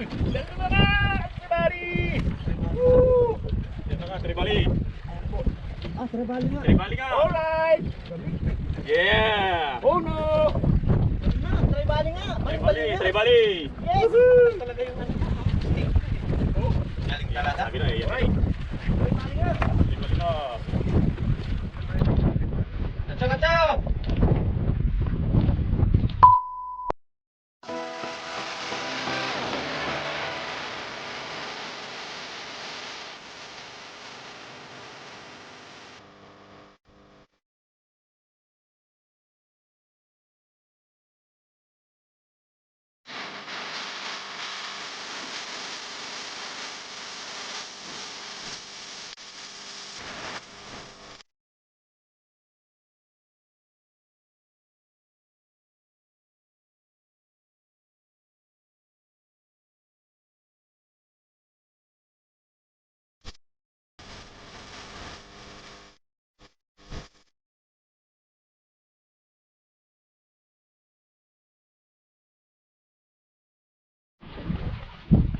Dito na na! Tribali! Woo! Dito na nga, Tribali! Tribali nga. Tribali nga! Alright! Yeah! Oh no! Tribali nga. Tribali! Tribali! Yes! Talaga yung ano. Galing talaga. Sabi na eh, right? Tribali nga. Tribali na! Katsa!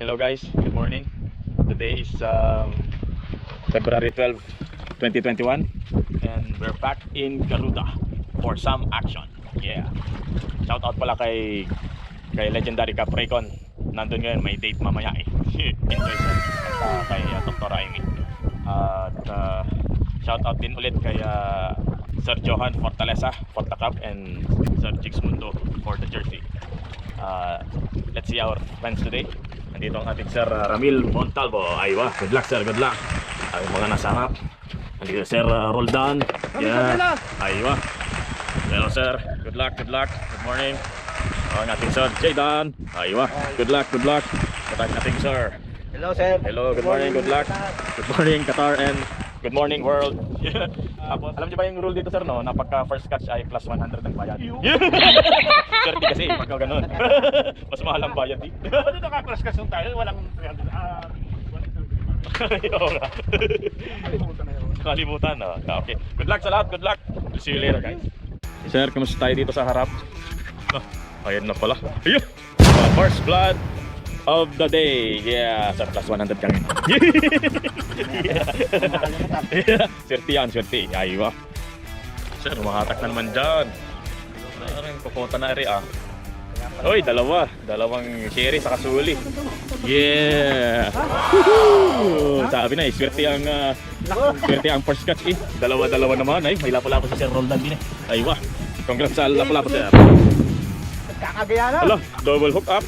Hello guys, good morning. Today is February 12, 2021 and we're back in Garuda for some action. Yeah. Shout out pala kay Legendary Cup Raycon. Nandun ngayon, may date mamaya eh. Enjoy sir. At kay Dr. Amy. At shout out din ulit kay Sir Johan Fortaleza for the cup and Sir Jigs Mundo for the jersey. Let's see our friends today. Nandito ang ating Sir Ramil Montalvo. Aywa, good luck sir, good luck. Ay mga nasa harap. Nandito Sir Roldan. Yeah. Aywa. Hello sir, good luck, good luck. Good morning. Ang ating Sir Jaydan. Aywa, good luck, good luck. At ang ating Sir. Hello sir. Hello, good morning, good luck. Good morning Qatar and good morning world. Alam niyo ba yung rule dito sir no? Na pagka first catch ay plus 100 ang bayad. Swerte kasi pagka ganun. Mas mahal ang bayad eh. Ano naka-crash kasi tayo? Walang 300. Kalimutan na yun. Kalimutan no? Okay. Good luck sa lahat, good luck. We'll see you later guys. Sir, kamusta tayo dito sa harap? Ayun na pala. Ayun! First blood of the day. Yeah, sir, plus 100 kami. Yeah. Swerte yan, swerte. Aywa. Sir, umahatak na naman dyan. Parang kukota na rin ah. Uy, dalawang sherry sa kasuli. Yeah. Sabi na eh, swerte ang first catch eh. Dalawa naman ay. May lapo-lapo si Sir Roldan din eh. Aywa. Congrats sa lapo-lapo sir. Kakagaya na. Hala, double hook up.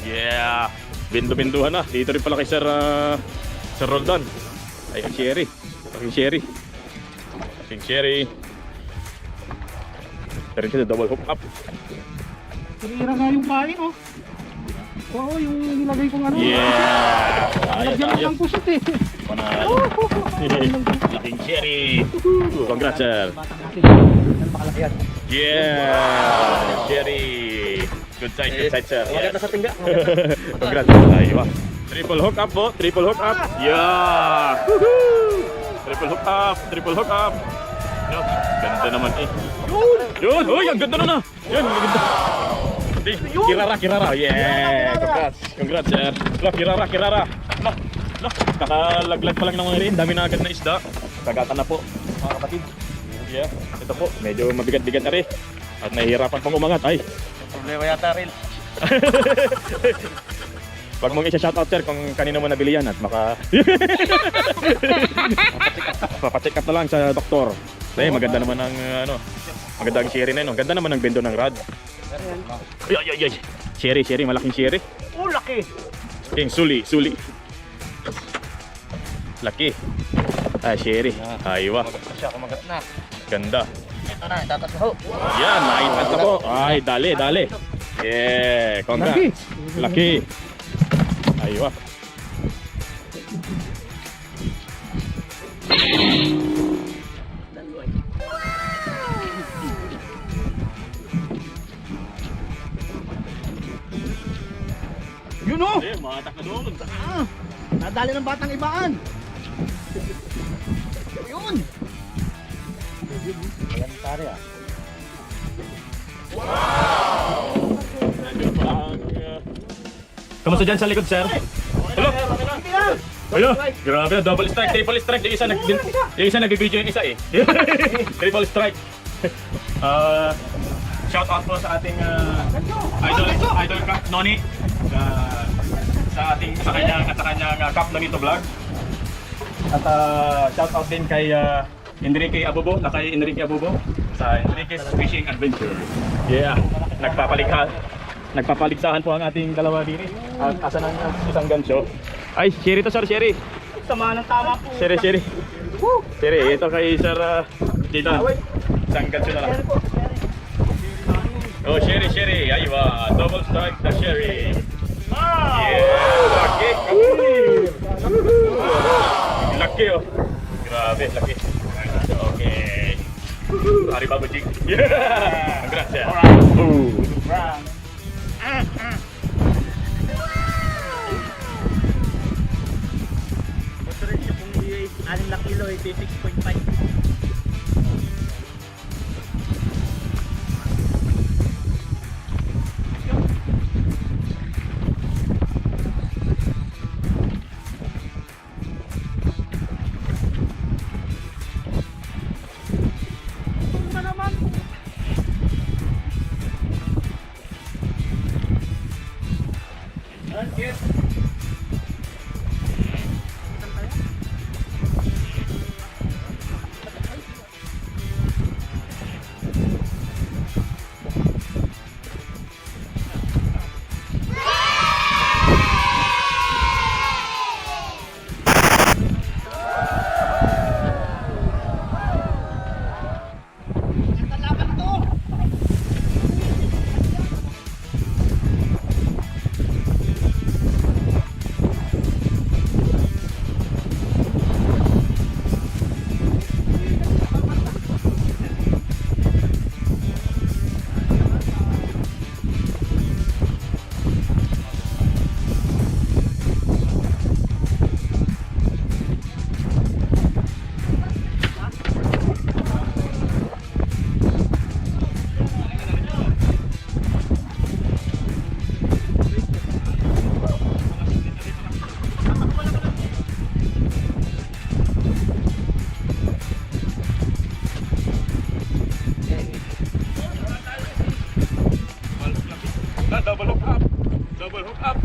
Yeah. Bindu-binduhan na. Dito rin pala kay Sir Roldan. Ay, King Sherry. Pero siya double hook up. Sinira nga yung pain, oh. Oo, yung nilagay kong ano. Yeah. Lagyan lang ng pusot eh. Panalo. King Sherry. Congrats sir. Yeah. Sherry. Good side sir. Maganda sa tingga. Congrats. Aywa. Triple hook up po. Yeah. Triple hook up. No, ganda naman eh. Yun! Uy! Ang ganda na! Yun! Ang ganda! Kirara! Yeah! Congrats sir! Kirara! Nakalaglag pa lang ng mga rin. Dami na agad na isda. Kagatan na po mga kapatid. Yeah. Ito po. Medyo mabigat-bigat na rin. At nahihirapan pang umangat. Ay! Problema yata rin. Wag mong isa-shoutout sir kung kanino mo nabili yan at papacheck up na lang sa doktor. Ay, maganda naman ang maganda ang sherry na yun. Ganda naman ang bendo ng rod. Ay. Sherry, malaking sherry. Oh, laki. King suli. Laki. Ay, sherry. Aywa. Kumagat na. Ganda. Ito na, tatasaho. Yan, naitas na po. Ay, dali. Yeah, congrats. Laki. Aywa. Yun oh! Eh, mahatak na doon. Nadali ng batang ibaan. Yun! Ayan pare ah. Wow! Nandiyo pa ang Kamusta dyan sa likod, sir? Hello? Ayun, grabe, double strike, triple strike. Yung isa nagbibideo yung isa eh. Triple strike. Shout out po sa ating idol Kap Noni. Sa kanyang Kap Nonito vlog. At shout out din kay Enrique Abubo, kay Enrique Abubo sa Enrique's Fishing Adventure. Yeah, nagpapaligsahan po ang ating dalawa din. At asa ng isang gancho. Ay, Sherry to, sir, Sherry. Sama ng tama po. Sherry. Sherry, ito kay Sir Tita. Isang gancho na lang. Oh, Sherry. Aywa, double strike the Sherry. Yeah, laki oh. Grabe, laki. Okay. Hari Babu Jig. Yeah. Gracias. Brown. Ito rin siya kung 6 na kilo, 6.5. Double hook up.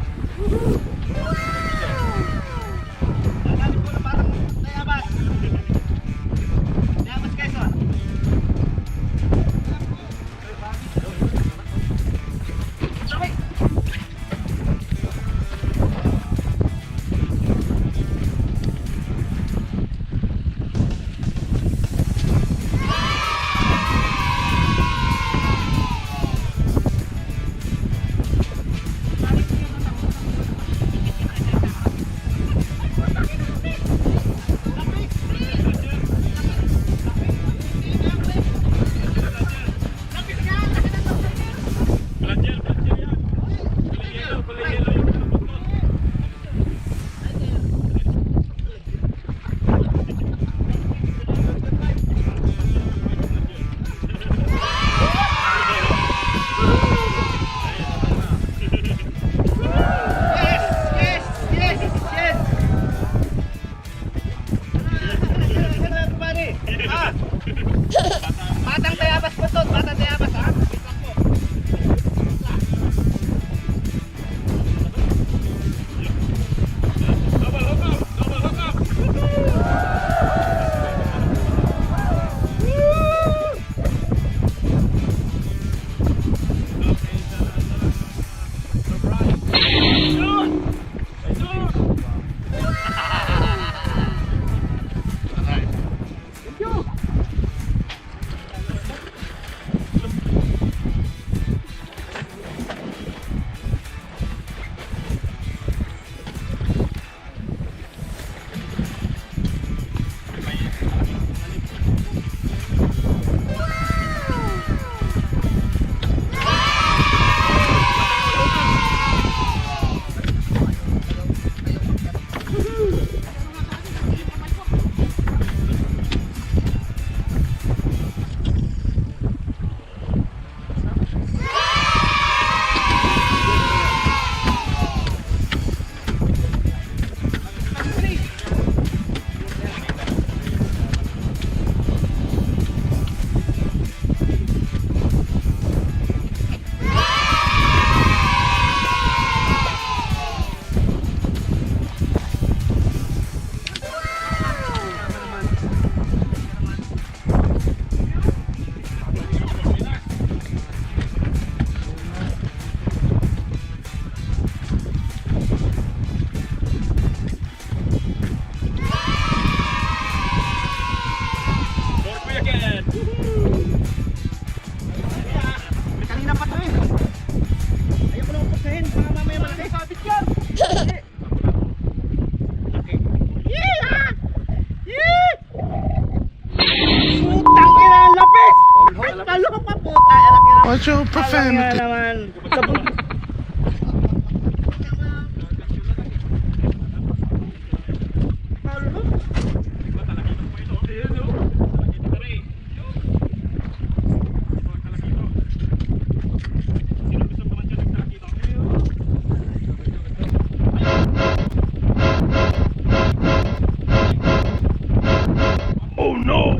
Watch your Alam nga profanity. naman. Sabon. Oh no!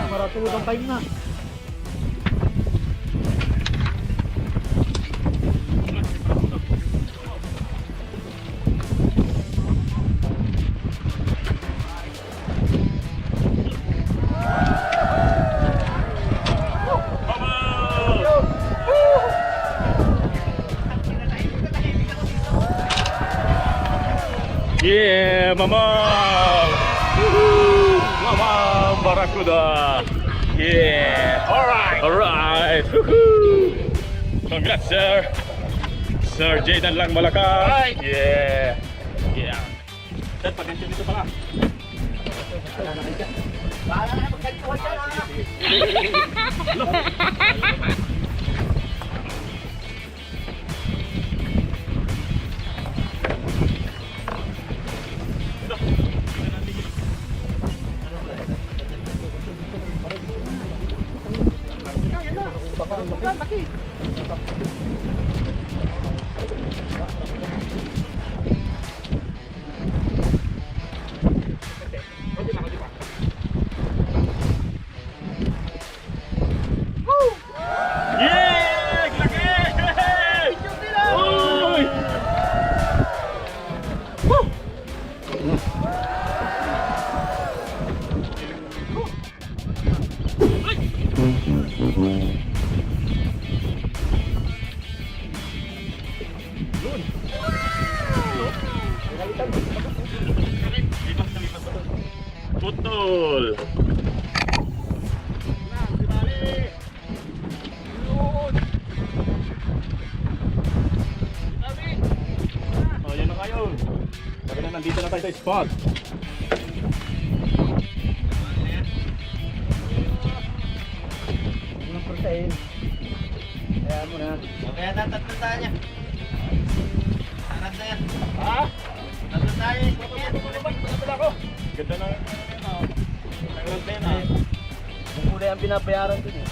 Maratulog ang pain na. Yeah, mama! Woohoo! Mama Barracuda! Yeah! Alright! Alright! Woohoo! Congrats, sir! Sir Jaydan lang Malakas! Yeah! Yeah! Sir, pag-gancho dito pala. Bahala na magkantuhan ka na. Yeah! Laki! Uy! Putol! Oh, yan na kayo. Sabi na nandito na tayo sa spot. Unang protein. Kaya mo na. Kaya tatlo tayo. Anak na yan. Ha? Tatlo tayo. Wala ko. Ganda na. Naglag na yan ha. Kulay ang binabayaran din eh.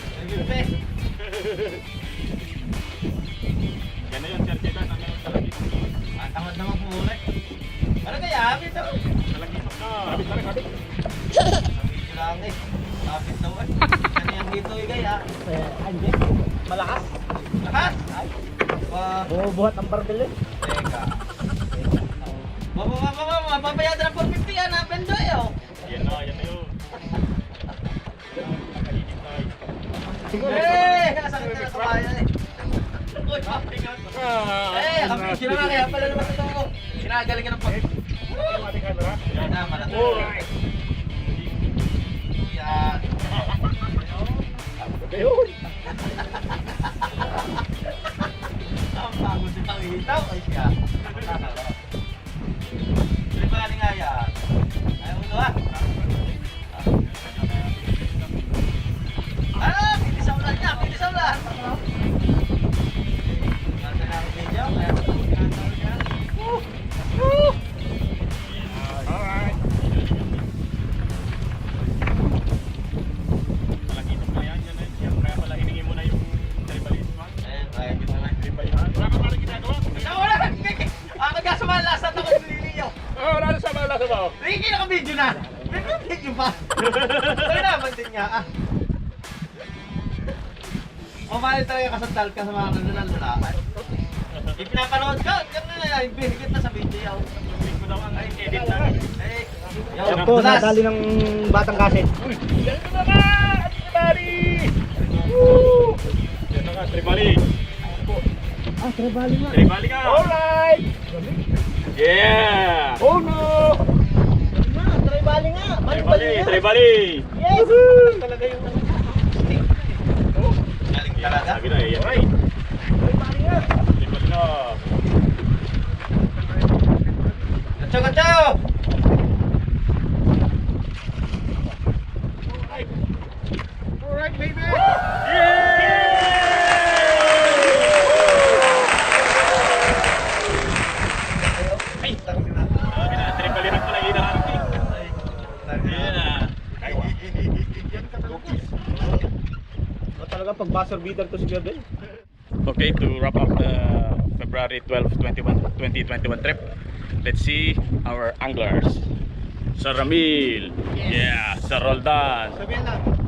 Yan na yun, Sir Jaydan. Ano yung talagito? Tamad naman pumulay. Ano kaya? Habit ako. Talagito na. Habit, habit. Habit lang eh. Habit daw eh. Ano yung dito eh kaya? Hindi. Malakas. Malakas? Ay. Bumubuhat ang barbel eh. Teka. Mababayad na 450 yan ha. Pendoy oh. Yan na yun. Eh! Nasakit na sa bayan eh. Uy, happy nga. Eh, happy. Sino nga kaya pala naman ito ko. Sinagaling ka ng pag... Yan na, malatulog. Yan. Ayun. Ang pagod sa pangitaw. Ay siya. Sino pa nga yan? Ayaw mo ito ha? Ah! Pili sa ulan niya! Pili sa ulan! Ganda na ang video. Kaya ito ang ginagawa niya. Alright. Talagito na yan. Yan kaya pala hiningi mo na yung tribalism. Ayun, kaya kita na. Tribalism. Wala ka pala ginagawa. Sa ulan! Magkasama lasa ako sa liliyo. Oh, wala na sa mga sa mo. Ricky, naka-video na! May video pa! Ay naman din niya ah! Kumali talaga kasandal ka sa mga lalala. Ipinapanood ka, yan na, ibigit na sa video. Hindi ko naman ay edit na. Yan po, nadali ng batang kaset. Yan na nga! Tribali! Woo! Yan na nga, Tribali! Ah, tribali nga. Tribali ka! Alright! Yeah! Oh no! Tribali nga! Tribali! Tribali! Yes! Talaga yung galing talaga. Sabi na eh, right! Tribali nga! Tribali na! Gatso, gatso! Alright, baby! Ay! Sabi na, Tribali rin pala hinahanap eh. Yeah! Talaga pag buzzer beater to si Gabriel. Okay, to wrap up the February 12, 2021 trip, let's see our anglers. Sir Ramil, yeah, Sir Roldan,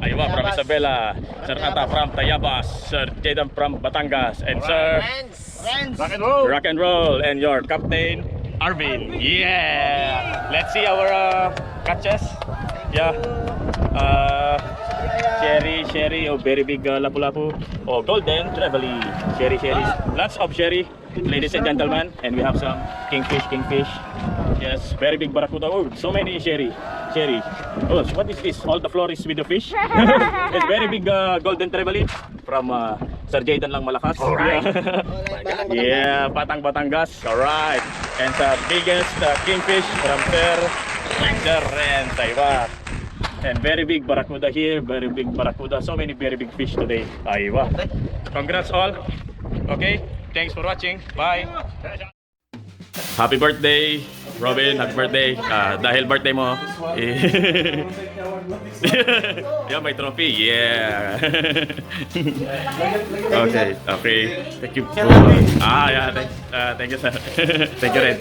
Aywa from Isabela, Sir Ata from Tayabas, Sir Jaden from Batangas, and Sir Rock and Roll, and your captain Arvin. Yeah, let's see our catches. Yeah, Sherry, oh very big lapu-lapu, oh golden trevally, sherry, lots of sherry, ladies and gentlemen, and we have some kingfish, yes, very big barracuda, oh so many sherry, oh so what is this, all the floor is with the fish. It's very big golden trevally from Sir Jayden lang malakas. Alright. Yeah, Patang Batangas, alright, and the biggest kingfish from Sir and Taiwan. And very big barracuda here, very big barracuda, so many very big fish today. Aywa. Congrats all. Okay, thanks for watching. Bye. Happy birthday, Robin. Happy birthday. Dahil birthday mo, yeah, may trophy. Yeah. Okay. Thank you. Yeah, thank you, sir. Thank you, Red.